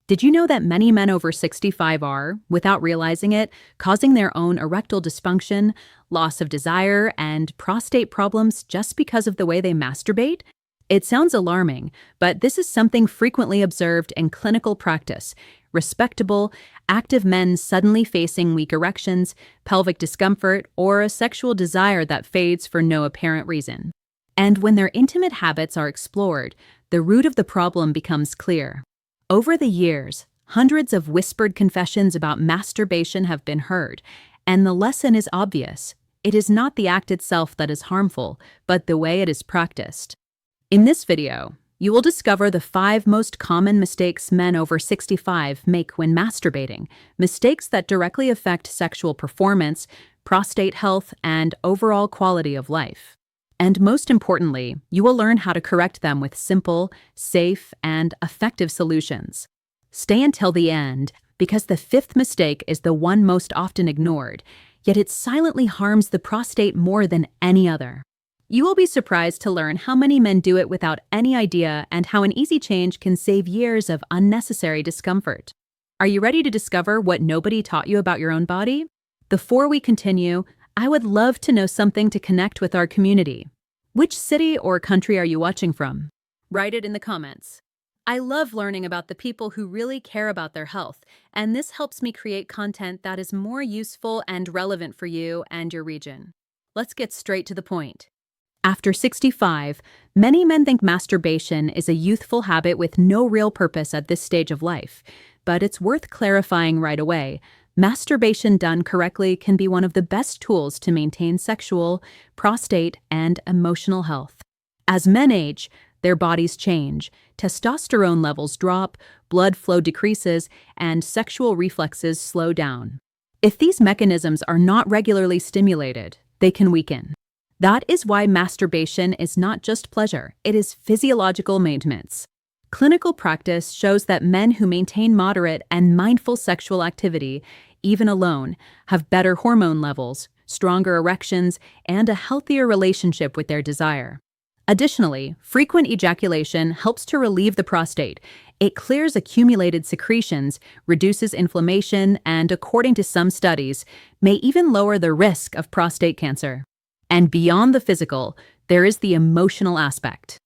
Did you know that many men over 65 are, without realizing it, causing their own erectile dysfunction, loss of desire, and prostate problems just because of the way they masturbate? It sounds alarming, but this is something frequently observed in clinical practice. Respectable, active men suddenly facing weak erections, pelvic discomfort, or a sexual desire that fades for no apparent reason. And when their intimate habits are explored, the root of the problem becomes clear. Over the years, hundreds of whispered confessions about masturbation have been heard, and the lesson is obvious. It is not the act itself that is harmful, but the way it is practiced. In this video, you will discover the 5 most common mistakes men over 65 make when masturbating, mistakes that directly affect sexual performance, prostate health, and overall quality of life. And most importantly, you will learn how to correct them with simple, safe, and effective solutions. Stay until the end, because the 5th mistake is the one most often ignored, yet it silently harms the prostate more than any other. You will be surprised to learn how many men do it without any idea and how an easy change can save years of unnecessary discomfort. Are you ready to discover what nobody taught you about your own body? Before we continue, I would love to know something to connect with our community. Which city or country are you watching from? Write it in the comments. I love learning about the people who really care about their health, and this helps me create content that is more useful and relevant for you and your region. Let's get straight to the point. After 65, many men think masturbation is a youthful habit with no real purpose at this stage of life, but it's worth clarifying right away. Masturbation done correctly can be one of the best tools to maintain sexual, prostate, and emotional health. As men age, their bodies change, testosterone levels drop, blood flow decreases, and sexual reflexes slow down. If these mechanisms are not regularly stimulated, they can weaken. That is why masturbation is not just pleasure, it is physiological maintenance. Clinical practice shows that men who maintain moderate and mindful sexual activity, even alone, have better hormone levels, stronger erections, and a healthier relationship with their desire. Additionally, frequent ejaculation helps to relieve the prostate. It clears accumulated secretions, reduces inflammation, and, according to some studies, may even lower the risk of prostate cancer. And beyond the physical, there is the emotional aspect.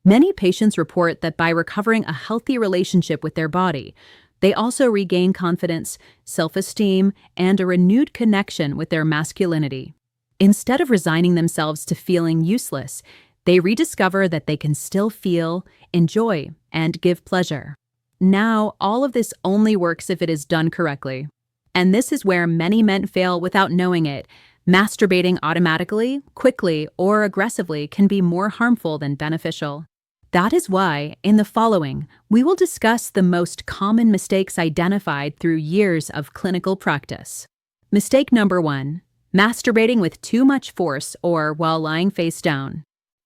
Many patients report that by recovering a healthy relationship with their body, they also regain confidence, self-esteem, and a renewed connection with their masculinity. Instead of resigning themselves to feeling useless, they rediscover that they can still feel, enjoy, and give pleasure. Now, all of this only works if it is done correctly. And this is where many men fail without knowing it. Masturbating automatically, quickly, or aggressively can be more harmful than beneficial. That is why, in the following, we will discuss the most common mistakes identified through years of clinical practice. Mistake number 1: masturbating with too much force or while lying face down.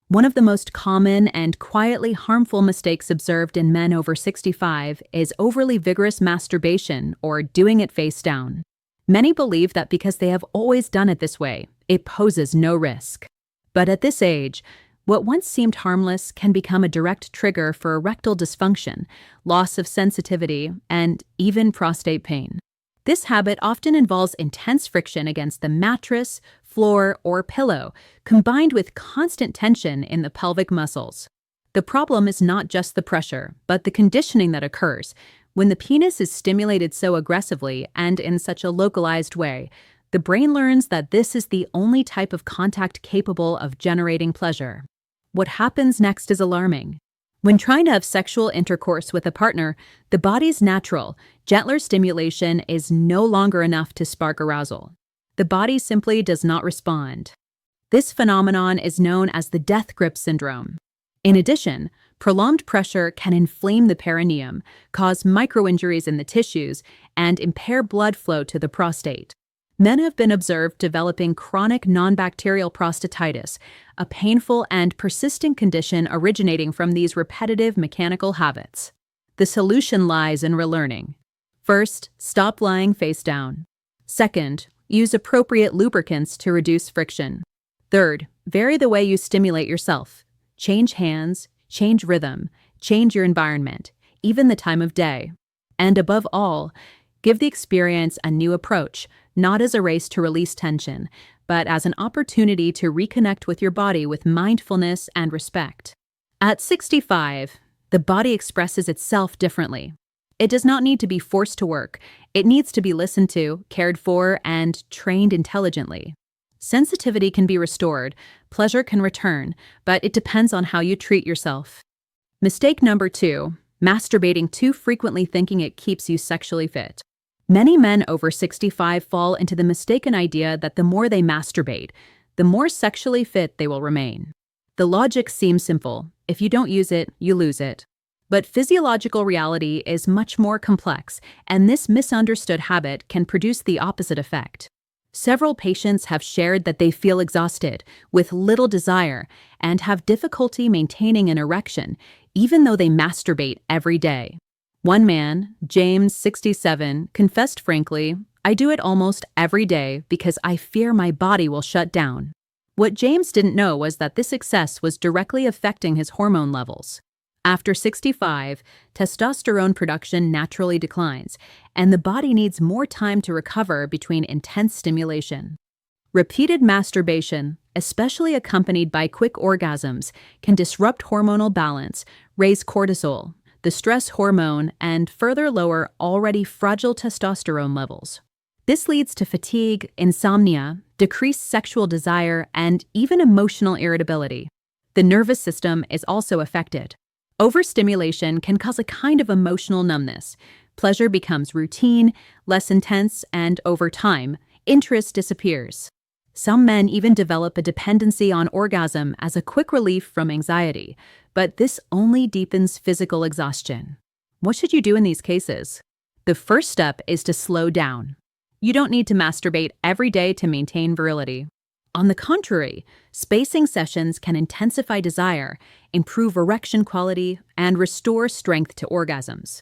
One of the most common and quietly harmful mistakes observed in men over 65 is overly vigorous masturbation or doing it face down. Many believe that because they have always done it this way, it poses no risk. But at this age, what once seemed harmless can become a direct trigger for erectile dysfunction, loss of sensitivity, and even prostate pain. This habit often involves intense friction against the mattress, floor, or pillow, combined with constant tension in the pelvic muscles. The problem is not just the pressure, but the conditioning that occurs. When the penis is stimulated so aggressively and in such a localized way, the brain learns that this is the only type of contact capable of generating pleasure. What happens next is alarming. When trying to have sexual intercourse with a partner, the body's natural, gentler stimulation is no longer enough to spark arousal. The body simply does not respond. This phenomenon is known as the death grip syndrome. In addition, prolonged pressure can inflame the perineum, cause microinjuries in the tissues, and impair blood flow to the prostate. Men have been observed developing chronic non-bacterial prostatitis, a painful and persistent condition originating from these repetitive mechanical habits. The solution lies in relearning. First, stop lying face down. Second, use appropriate lubricants to reduce friction. Third, vary the way you stimulate yourself. Change hands, change rhythm, change your environment, even the time of day. And above all, give the experience a new approach, not as a race to release tension, but as an opportunity to reconnect with your body with mindfulness and respect. At 65, the body expresses itself differently. It does not need to be forced to work. It needs to be listened to, cared for, and trained intelligently. Sensitivity can be restored, pleasure can return, but it depends on how you treat yourself. Mistake number 2, masturbating too frequently thinking it keeps you sexually fit. Many men over 65 fall into the mistaken idea that the more they masturbate, the more sexually fit they will remain. The logic seems simple. If you don't use it, you lose it. But physiological reality is much more complex, and this misunderstood habit can produce the opposite effect. Several patients have shared that they feel exhausted, with little desire, and have difficulty maintaining an erection, even though they masturbate every day. One man, James, 67, confessed frankly, "I do it almost every day because I fear my body will shut down." What James didn't know was that this excess was directly affecting his hormone levels. After 65, testosterone production naturally declines, and the body needs more time to recover between intense stimulation. Repeated masturbation, especially accompanied by quick orgasms, can disrupt hormonal balance, raise cortisol, the stress hormone, and further lower already fragile testosterone levels. This leads to fatigue, insomnia, decreased sexual desire, and even emotional irritability. The nervous system is also affected. Overstimulation can cause a kind of emotional numbness. Pleasure becomes routine, less intense, and over time, interest disappears. Some men even develop a dependency on orgasm as a quick relief from anxiety, but this only deepens physical exhaustion. What should you do in these cases? The first step is to slow down. You don't need to masturbate every day to maintain virility. On the contrary, spacing sessions can intensify desire, improve erection quality, and restore strength to orgasms.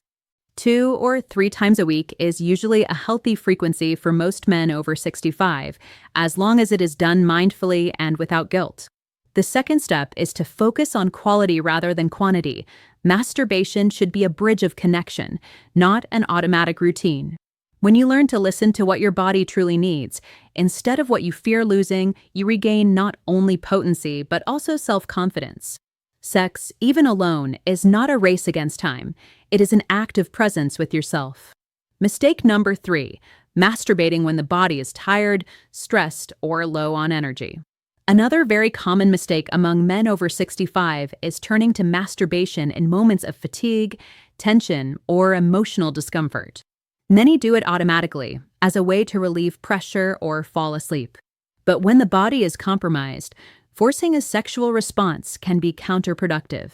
2 or 3 times a week is usually a healthy frequency for most men over 65, as long as it is done mindfully and without guilt. The second step is to focus on quality rather than quantity. Masturbation should be a bridge of connection, not an automatic routine. When you learn to listen to what your body truly needs, instead of what you fear losing, you regain not only potency but also self-confidence. Sex, even alone, is not a race against time. It is an act of presence with yourself. Mistake number 3, masturbating when the body is tired, stressed, or low on energy. Another very common mistake among men over 65 is turning to masturbation in moments of fatigue, tension, or emotional discomfort. Many do it automatically, as a way to relieve pressure or fall asleep. But when the body is compromised, forcing a sexual response can be counterproductive.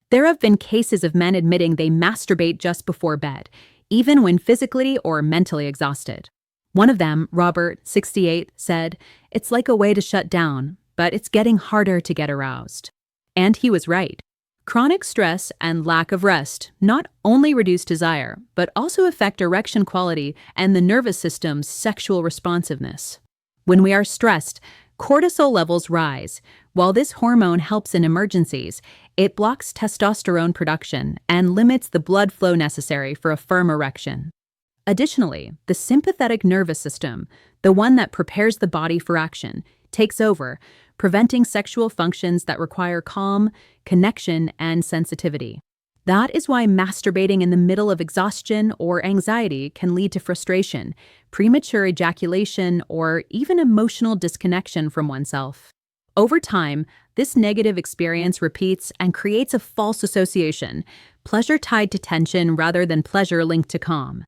There have been cases of men admitting they masturbate just before bed, even when physically or mentally exhausted. One of them, Robert, 68, said, "It's like a way to shut down, but it's getting harder to get aroused." And he was right. Chronic stress and lack of rest not only reduce desire, but also affect erection quality and the nervous system's sexual responsiveness. When we are stressed, cortisol levels rise. While this hormone helps in emergencies, it blocks testosterone production and limits the blood flow necessary for a firm erection. Additionally, the sympathetic nervous system, the one that prepares the body for action, takes over, preventing sexual functions that require calm, connection, and sensitivity. That is why masturbating in the middle of exhaustion or anxiety can lead to frustration, premature ejaculation, or even emotional disconnection from oneself. Over time, this negative experience repeats and creates a false association, pleasure tied to tension rather than pleasure linked to calm.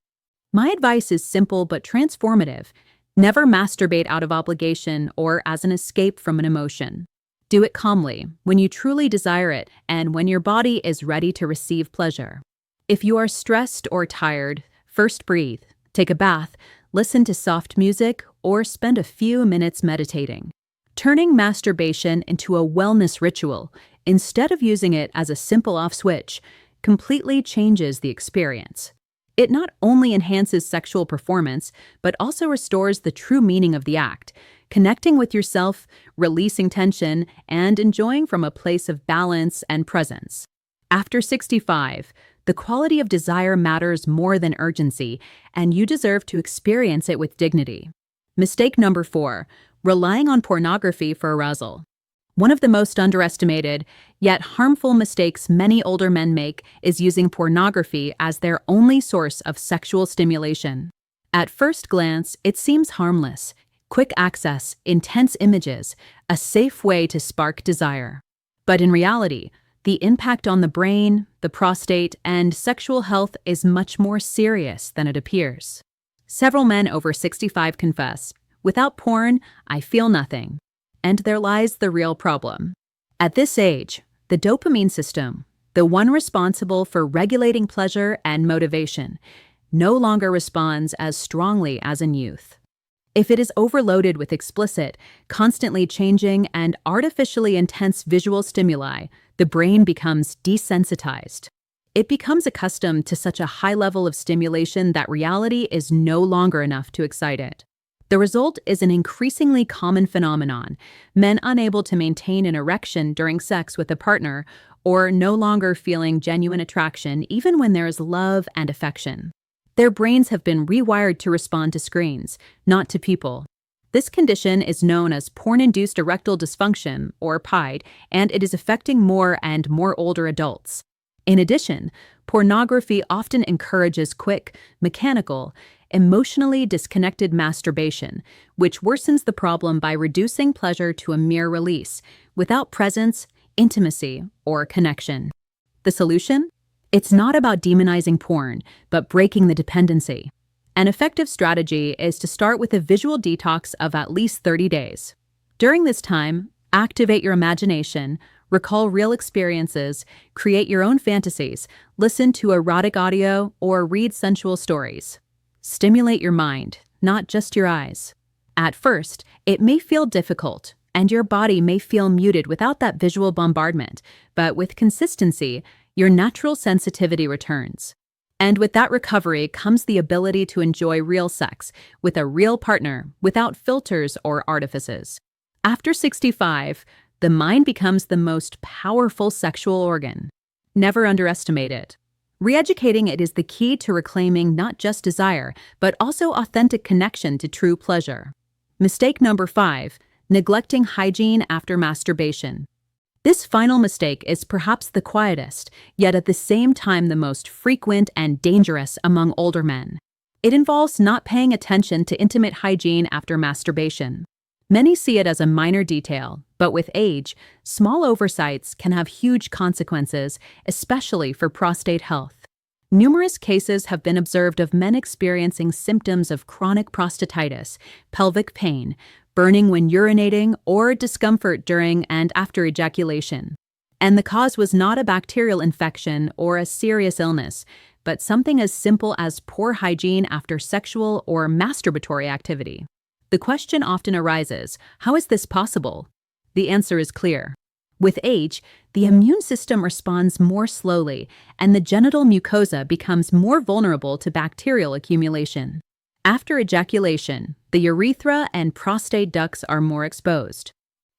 My advice is simple but transformative. Never masturbate out of obligation or as an escape from an emotion. Do it calmly, when you truly desire it, and when your body is ready to receive pleasure. If you are stressed or tired, first breathe, take a bath, listen to soft music, or spend a few minutes meditating. Turning masturbation into a wellness ritual, instead of using it as a simple off switch, completely changes the experience. It not only enhances sexual performance, but also restores the true meaning of the act, connecting with yourself, releasing tension, and enjoying from a place of balance and presence. After 65, The quality of desire matters more than urgency, and you deserve to experience it with dignity. Mistake number 4, relying on pornography for arousal. One of the most underestimated, yet harmful mistakes many older men make is using pornography as their only source of sexual stimulation. At first glance, it seems harmless. Quick access, intense images, a safe way to spark desire. But in reality, the impact on the brain, the prostate, and sexual health is much more serious than it appears. Several men over 65 confess, "Without porn, I feel nothing." And there lies the real problem. At this age, the dopamine system, the one responsible for regulating pleasure and motivation, no longer responds as strongly as in youth. If it is overloaded with explicit, constantly changing, and artificially intense visual stimuli, the brain becomes desensitized. It becomes accustomed to such a high level of stimulation that reality is no longer enough to excite it. The result is an increasingly common phenomenon: men unable to maintain an erection during sex with a partner, or no longer feeling genuine attraction even when there is love and affection. Their brains have been rewired to respond to screens, not to people. This condition is known as porn-induced erectile dysfunction, or PIDE, and it is affecting more and more older adults. In addition, pornography often encourages quick, mechanical, emotionally disconnected masturbation, which worsens the problem by reducing pleasure to a mere release, without presence, intimacy, or connection. The solution? It's not about demonizing porn, but breaking the dependency. An effective strategy is to start with a visual detox of at least 30 days. During this time, activate your imagination, recall real experiences, create your own fantasies, listen to erotic audio, or read sensual stories. Stimulate your mind, not just your eyes. At first, it may feel difficult, and your body may feel muted without that visual bombardment, but with consistency, your natural sensitivity returns. And with that recovery comes the ability to enjoy real sex with a real partner without filters or artifices. After 65, the mind becomes the most powerful sexual organ. Never underestimate it. Re-educating it is the key to reclaiming not just desire, but also authentic connection to true pleasure. Mistake number 5, neglecting hygiene after masturbation. This final mistake is perhaps the quietest, yet at the same time the most frequent and dangerous among older men. It involves not paying attention to intimate hygiene after masturbation. Many see it as a minor detail, but with age, small oversights can have huge consequences, especially for prostate health. Numerous cases have been observed of men experiencing symptoms of chronic prostatitis, pelvic pain, burning when urinating, or discomfort during and after ejaculation. And the cause was not a bacterial infection or a serious illness, but something as simple as poor hygiene after sexual or masturbatory activity. The question often arises, how is this possible? The answer is clear. With age, the immune system responds more slowly, and the genital mucosa becomes more vulnerable to bacterial accumulation. After ejaculation, the urethra and prostate ducts are more exposed.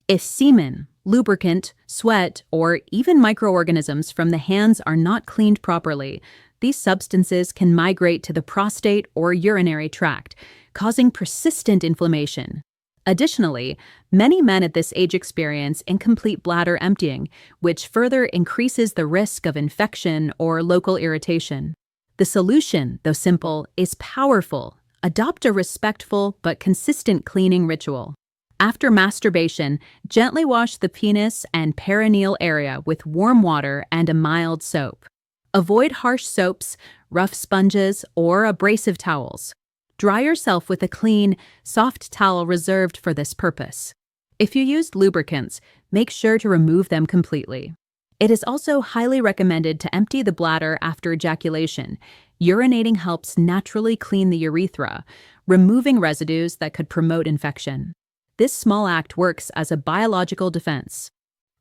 If semen, lubricant, sweat, or even microorganisms from the hands are not cleaned properly, these substances can migrate to the prostate or urinary tract, causing persistent inflammation. Additionally, many men at this age experience incomplete bladder emptying, which further increases the risk of infection or local irritation. The solution, though simple, is powerful. Adopt a respectful but consistent cleaning ritual. After masturbation, gently wash the penis and perineal area with warm water and a mild soap. Avoid harsh soaps, rough sponges, or abrasive towels. Dry yourself with a clean, soft towel reserved for this purpose. If you used lubricants, make sure to remove them completely. It is also highly recommended to empty the bladder after ejaculation. Urinating helps naturally clean the urethra, removing residues that could promote infection. This small act works as a biological defense.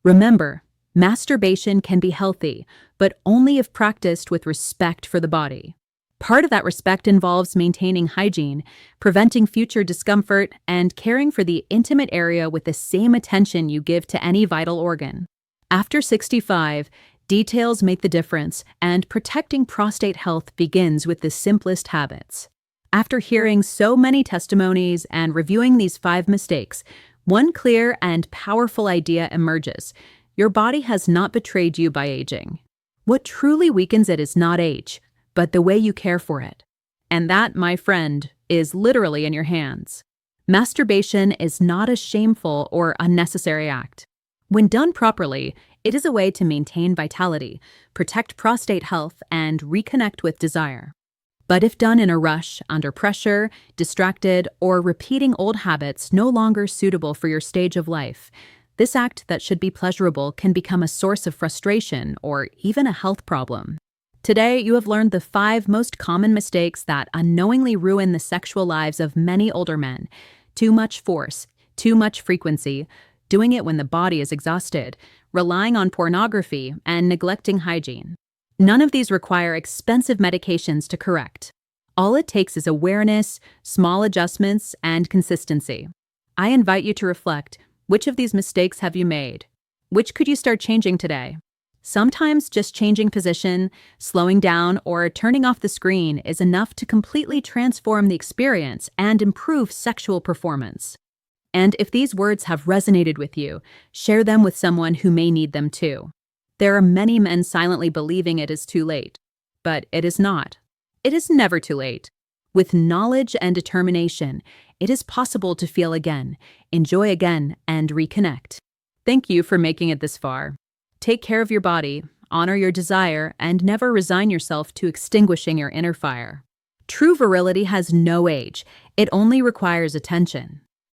Remember, masturbation can be healthy, but only if practiced with respect for the body. Part of that respect involves maintaining hygiene, preventing future discomfort, and caring for the intimate area with the same attention you give to any vital organ. After 65, Details make the difference, and protecting prostate health begins with the simplest habits. After hearing so many testimonies and reviewing these 5 mistakes, one clear and powerful idea emerges. Your body has not betrayed you by aging. What truly weakens it is not age, but the way you care for it. And that, my friend, is literally in your hands. Masturbation is not a shameful or unnecessary act. When done properly, it is a way to maintain vitality, protect prostate health, and reconnect with desire. But if done in a rush, under pressure, distracted, or repeating old habits no longer suitable for your stage of life, this act that should be pleasurable can become a source of frustration or even a health problem. Today, you have learned the 5 most common mistakes that unknowingly ruin the sexual lives of many older men. Too much force, too much frequency, doing it when the body is exhausted, relying on pornography, and neglecting hygiene. None of these require expensive medications to correct. All it takes is awareness, small adjustments, and consistency. I invite you to reflect, which of these mistakes have you made? Which could you start changing today? Sometimes just changing position, slowing down, or turning off the screen is enough to completely transform the experience and improve sexual performance. And if these words have resonated with you, share them with someone who may need them too. There are many men silently believing it is too late, but it is not. It is never too late. With knowledge and determination, it is possible to feel again, enjoy again, and reconnect. Thank you for making it this far. Take care of your body, honor your desire, and never resign yourself to extinguishing your inner fire. True virility has no age. It only requires attention.